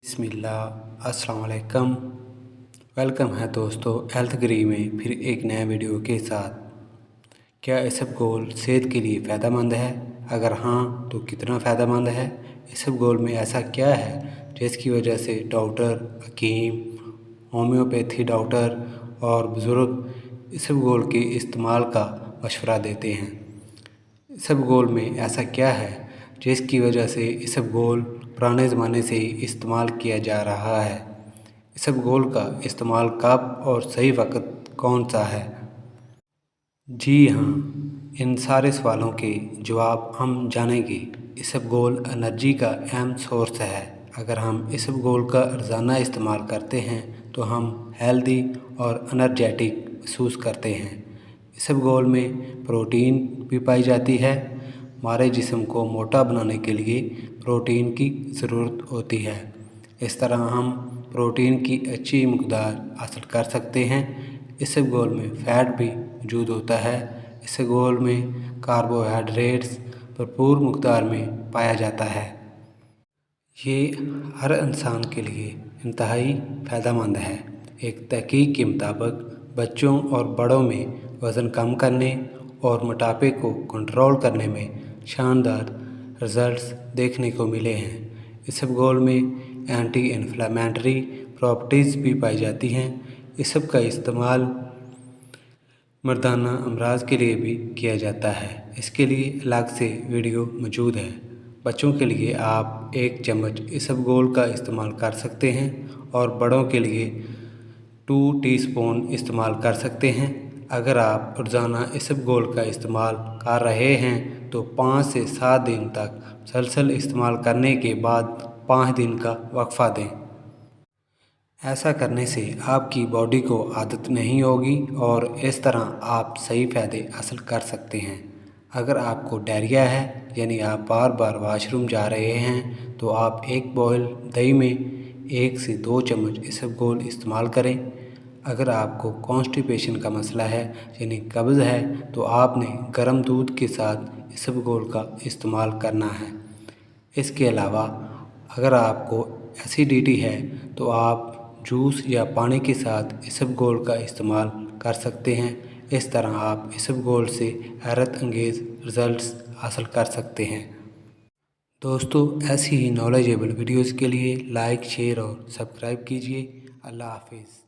बिस्मिल्लाह अस्सलाम वालेकुम। वेलकम है दोस्तों हेल्थ ग्री में फिर एक नया वीडियो के साथ। क्या इसबगोल सेहत के लिए फ़ायदेमंद है? अगर हाँ तो कितना फ़ायदेमंद है? इसबगोल में ऐसा क्या है जिसकी वजह से डॉक्टर, हकीम, होम्योपैथी डॉक्टर और बुज़ुर्ग इसबगोल के इस्तेमाल का मशवरा देते हैं? इसबगोल में ऐसा क्या है जिसकी वजह से इसबगोल पुराने ज़माने से इस्तेमाल किया जा रहा है? इसबगोल का इस्तेमाल कब और सही वक्त कौन सा है? जी हाँ, इन सारे सवालों के जवाब हम जानेंगे। इसबगोल एनर्जी का अहम सोर्स है। अगर हम इसबगोल का रोज़ाना इस्तेमाल करते हैं तो हम हेल्दी और एनर्जेटिक महसूस करते हैं। इसबगोल में प्रोटीन भी पाई जाती है। हमारे जिस्म को मोटा बनाने के लिए प्रोटीन की ज़रूरत होती है। इस तरह हम प्रोटीन की अच्छी मकदार हासिल कर सकते हैं। इसबगोल में फ़ैट भी मौजूद होता है। इसबगोल में कार्बोहाइड्रेट्स भरपूर मकदार में पाया जाता है। ये हर इंसान के लिए इंतहाई फ़ायदेमंद है। एक तहकीक के मुताबिक बच्चों और बड़ों में वज़न कम करने और मोटापे को कंट्रोल करने में शानदार रिजल्ट्स देखने को मिले हैं। इसबगोल में एंटी इन्फ्लेमेटरी प्रॉपर्टीज़ भी पाई जाती हैं। इसब का इस्तेमाल मर्दाना अमराज के लिए भी किया जाता है। इसके लिए अलग से वीडियो मौजूद है। बच्चों के लिए आप 1 चम्मच इसबगोल का इस्तेमाल कर सकते हैं और बड़ों के लिए 2 टीस्पून इस्तेमाल कर सकते हैं। अगर आप रोज़ाना इसबगोल का इस्तेमाल कर रहे हैं तो 5 से 7 दिन तक मुसलसल इस्तेमाल करने के बाद 5 दिन का वक्फ़ा दें। ऐसा करने से आपकी बॉडी को आदत नहीं होगी और इस तरह आप सही फ़ायदे हासिल कर सकते हैं। अगर आपको डायरिया है यानी आप बार बार वाशरूम जा रहे हैं तो आप एक बॉयल दही में 1 से 2 चम्मच इसबगोल इस्तेमाल करें। अगर आपको कॉन्स्टिपेशन का मसला है यानी कब्ज़ है तो आपने गर्म दूध के साथ इसबगोल का इस्तेमाल करना है। इसके अलावा अगर आपको एसिडिटी है तो आप जूस या पानी के साथ इसबगोल का इस्तेमाल कर सकते हैं। इस तरह आप इसबगोल से हैरत अंगेज़ रिज़ल्ट्स हासिल कर सकते हैं। दोस्तों ऐसी ही नॉलेजेबल वीडियोज़ के लिए लाइक, शेयर और सब्सक्राइब कीजिए। अल्लाह हाफिज़।